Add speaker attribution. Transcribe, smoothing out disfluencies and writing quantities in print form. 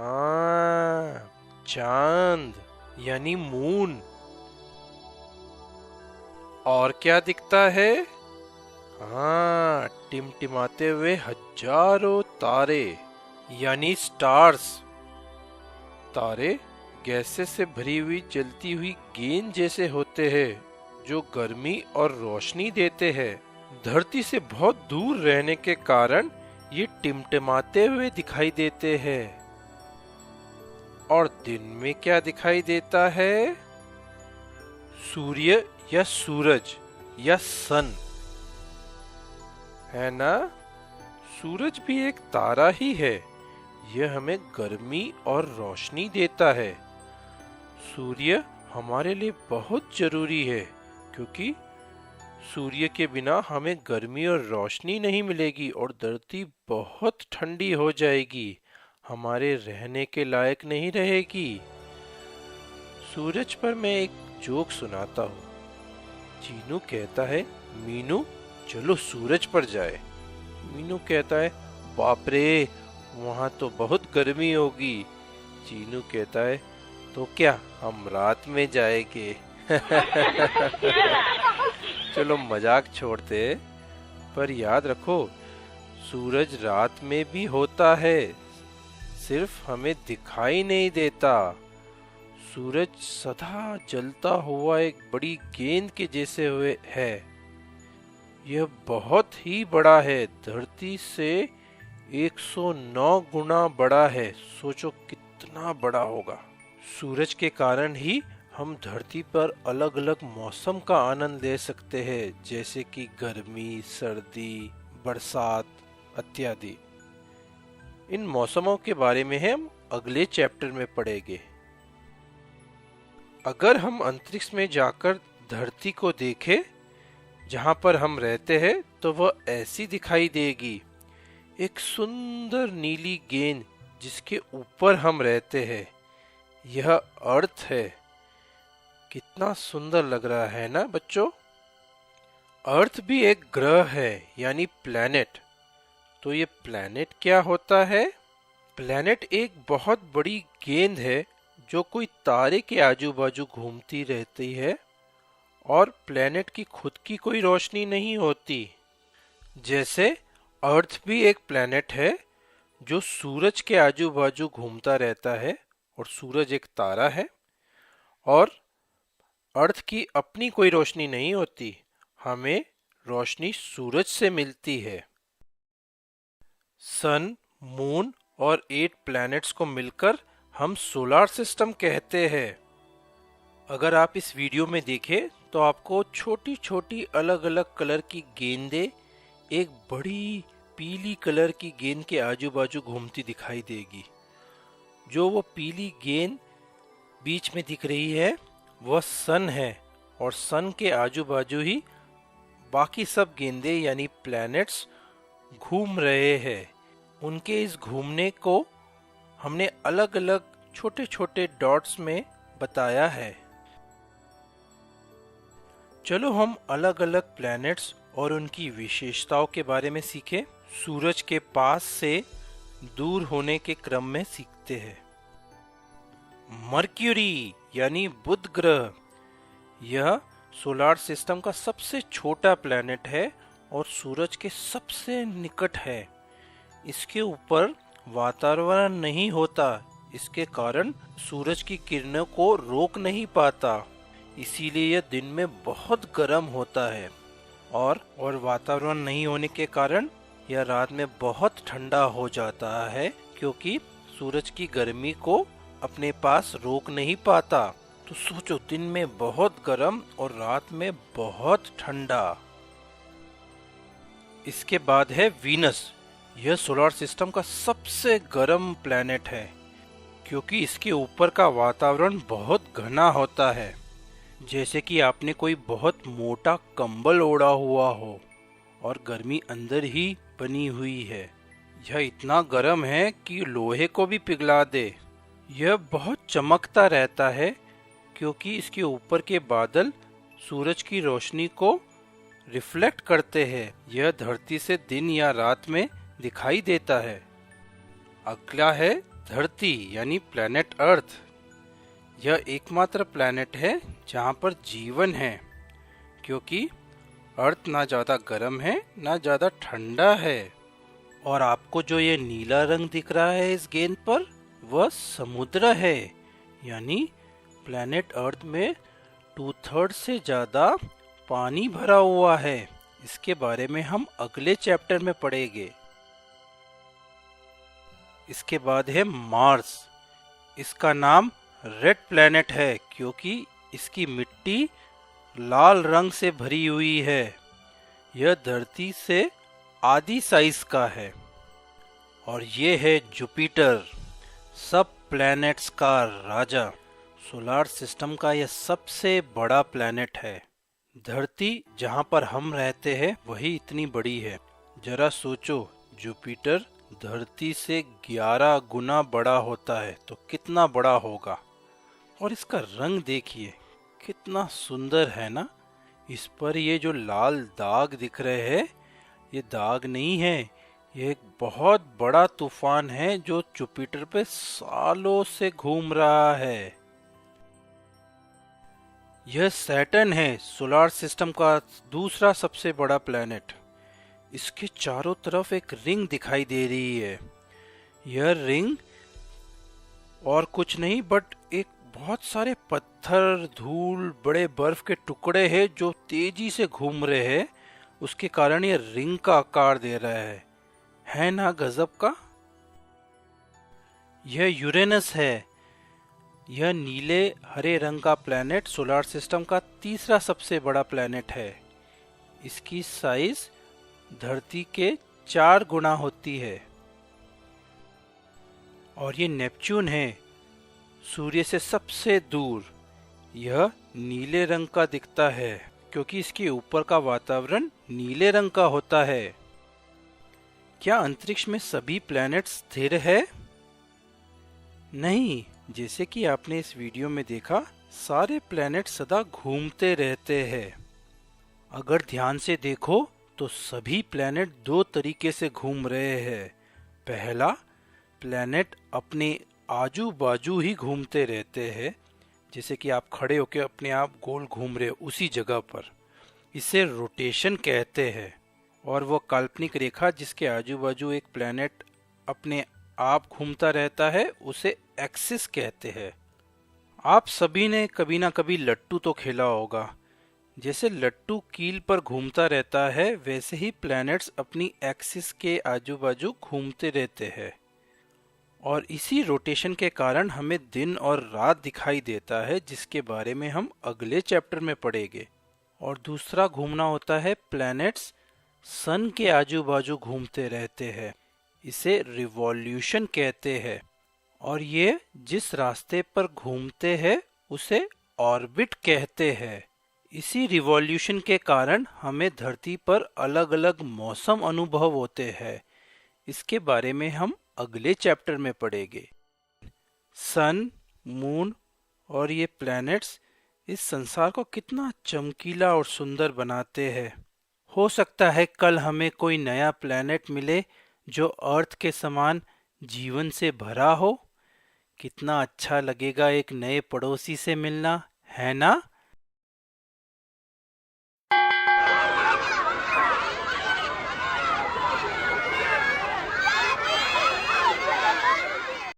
Speaker 1: हाँ, चांद यानी मून। और क्या दिखता है? हाँ, टिमटिमाते हुए हजारों तारे यानी स्टार्स। तारे गैसें से भरी हुई जलती हुई गेंद जैसे होते हैं जो गर्मी और रोशनी देते हैं। धरती से बहुत दूर रहने के कारण ये टिमटिमाते हुए दिखाई देते हैं। और दिन में क्या दिखाई देता है? सूर्य या सूरज या सन, है ना? सूरज भी एक तारा ही है। यह हमें गर्मी और रोशनी देता है। सूर्य हमारे लिए बहुत जरूरी है क्योंकि सूर्य के बिना हमें गर्मी और रोशनी नहीं मिलेगी और धरती बहुत ठंडी हो जाएगी, हमारे रहने के लायक नहीं रहेगी। सूरज पर मैं एक जोक सुनाता हूँ। चीनू कहता है, मीनू चलो सूरज पर जाए। मीनू कहता है, बाप रे वहां तो बहुत गर्मी होगी। चीनू कहता है, तो क्या हम रात में जाएंगे? चलो मजाक छोड़ते, पर याद रखो सूरज रात में भी होता है, सिर्फ हमें दिखाई नहीं देता। सूरज सदा जलता हुआ एक बड़ी गेंद के जैसे हुए है। यह बहुत ही बड़ा है, धरती से 109 गुना बड़ा है। सोचो कितना बड़ा होगा। सूरज के कारण ही हम धरती पर अलग अलग मौसम का आनंद ले सकते हैं, जैसे कि गर्मी, सर्दी, बरसात इत्यादि। इन मौसमों के बारे में हम अगले चैप्टर में पढ़ेंगे। अगर हम अंतरिक्ष में जाकर धरती को देखें जहां पर हम रहते हैं तो वह ऐसी दिखाई देगी। एक सुंदर नीली गेंद जिसके ऊपर हम रहते हैं, यह अर्थ है। कितना सुंदर लग रहा है ना बच्चों? अर्थ भी एक ग्रह है यानी प्लैनेट। तो ये प्लैनेट क्या होता है? प्लैनेट एक बहुत बड़ी गेंद है जो कोई तारे के आजू बाजू घूमती रहती है और प्लैनेट की खुद की कोई रोशनी नहीं होती। जैसे अर्थ भी एक प्लैनेट है जो सूरज के आजू बाजू घूमता रहता है और सूरज एक तारा है, और अर्थ की अपनी कोई रोशनी नहीं होती, हमें रोशनी सूरज से मिलती है। सन, मून और 8 प्लैनेट्स को मिलकर हम सोलर सिस्टम कहते हैं। अगर आप इस वीडियो में देखें तो आपको छोटी छोटी अलग अलग कलर की गेंदें एक बड़ी पीली कलर की गेंद के आजू बाजू घूमती दिखाई देगी। जो वो पीली गेंद बीच में दिख रही है वह सन है, और सन के आजू बाजू ही बाकी सब गेंदें यानी प्लैनेट्स घूम रहे हैं। उनके इस घूमने को हमने अलग अलग छोटे छोटे डॉट्स में बताया है। चलो हम अलग अलग प्लैनेट्स और उनकी विशेषताओं के बारे में सीखें। सूरज के पास से दूर होने के क्रम में सीखते हैं। मर्क्यूरी यानी बुध ग्रह, यह सोलर सिस्टम का सबसे छोटा प्लैनेट है और सूरज के सबसे निकट है। इसके ऊपर वातावरण नहीं होता, इसके कारण सूरज की किरणों को रोक नहीं पाता, इसीलिए यह दिन में बहुत गर्म होता है। और वातावरण नहीं होने के कारण यह रात में बहुत ठंडा हो जाता है, क्योंकि सूरज की गर्मी को अपने पास रोक नहीं पाता। तो सोचो, दिन में बहुत गर्म और रात में बहुत ठंडा। इसके बाद है वीनस। यह सोलर सिस्टम का सबसे गर्म प्लैनेट है, क्योंकि इसके ऊपर का वातावरण बहुत घना होता है, जैसे कि आपने कोई बहुत मोटा कंबल ओढ़ा हुआ हो और गर्मी अंदर ही बनी हुई है। यह इतना गर्म है कि लोहे को भी पिघला दे। यह बहुत चमकता रहता है क्योंकि इसके ऊपर के बादल सूरज की रोशनी को रिफ्लेक्ट करते हैं। यह धरती से दिन या रात में दिखाई देता है। अगला है धरती यानी प्लेनेट अर्थ, यह एकमात्र प्लेनेट है जहाँ पर जीवन है, क्योंकि अर्थ ना ज़्यादा गर्म है ना ज़्यादा ठंडा है। और आपको जो ये नीला रंग दिख रहा है इस गेंद पर, वह समुद्र है। यानी प्लेनेट अर्थ में 2/3 से ज़्यादा पानी भरा हुआ है। इसके बारे में हम अगले चैप्टर में पढ़ेंगे। इसके बाद है मार्स। इसका नाम रेड प्लेनेट है क्योंकि इसकी मिट्टी लाल रंग से भरी हुई है। यह धरती से आधी साइज का है। और ये है जुपिटर, सब प्लैनेट्स का राजा। सोलार सिस्टम का यह सबसे बड़ा प्लैनेट है। धरती जहाँ पर हम रहते हैं वही इतनी बड़ी है। जरा सोचो, जुपिटर धरती से 11 गुना बड़ा होता है तो कितना बड़ा होगा। और इसका रंग देखिए कितना सुंदर है ना। इस पर ये जो लाल दाग दिख रहे हैं, ये दाग नहीं है, ये एक बहुत बड़ा तूफान है जो जुपिटर पे सालों से घूम रहा है। यह सैटर्न है, सोलार सिस्टम का दूसरा सबसे बड़ा प्लेनेट। इसके चारों तरफ एक रिंग दिखाई दे रही है। यह रिंग और कुछ नहीं बट एक बहुत सारे पत्थर, धूल, बड़े बर्फ के टुकड़े हैं जो तेजी से घूम रहे हैं। उसके कारण ये रिंग का आकार दे रहा है ना गजब का। यह यूरेनस है। यह नीले हरे रंग का प्लेनेट सोलार सिस्टम का तीसरा सबसे बड़ा प्लेनेट है। इसकी साइज धरती के 4 गुना होती है। और ये नेपच्यून है, सूर्य से सबसे दूर। यह नीले रंग का दिखता है क्योंकि इसके ऊपर का वातावरण नीले रंग का होता है। क्या अंतरिक्ष में सभी प्लैनेट स्थिर है? नहीं, जैसे कि आपने इस वीडियो में देखा, सारे प्लैनेट सदा घूमते रहते हैं। अगर ध्यान से देखो तो सभी प्लैनेट 2 तरीके से घूम रहे हैं। पहला, प्लैनेट अपने आजू बाजू ही घूमते रहते हैं, जैसे कि आप खड़े होकर अपने आप गोल घूम रहे हो उसी जगह पर। इसे रोटेशन कहते हैं। और वो काल्पनिक रेखा जिसके आजू बाजू एक प्लैनेट अपने आप घूमता रहता है उसे एक्सिस कहते हैं। आप सभी ने कभी ना कभी लट्टू तो खेला होगा। जैसे लट्टू कील पर घूमता रहता है, वैसे ही प्लैनेट्स अपनी एक्सिस के आजू बाजू घूमते रहते हैं। और इसी रोटेशन के कारण हमें दिन और रात दिखाई देता है, जिसके बारे में हम अगले चैप्टर में पढ़ेंगे। और दूसरा घूमना होता है, प्लैनेट्स सन के आजू बाजू घूमते रहते हैं। इसे रिवॉल्यूशन कहते हैं। और ये जिस रास्ते पर घूमते हैं उसे ऑर्बिट कहते हैं। इसी रिवॉल्यूशन के कारण हमें धरती पर अलग अलग मौसम अनुभव होते हैं। इसके बारे में हम अगले चैप्टर में पढ़ेंगे। सन, मून और ये प्लैनेट्स इस संसार को कितना चमकीला और सुंदर बनाते हैं। हो सकता है कल हमें कोई नया प्लैनेट मिले जो अर्थ के समान जीवन से भरा हो। कितना अच्छा लगेगा एक नए पड़ोसी से मिलना, है ना?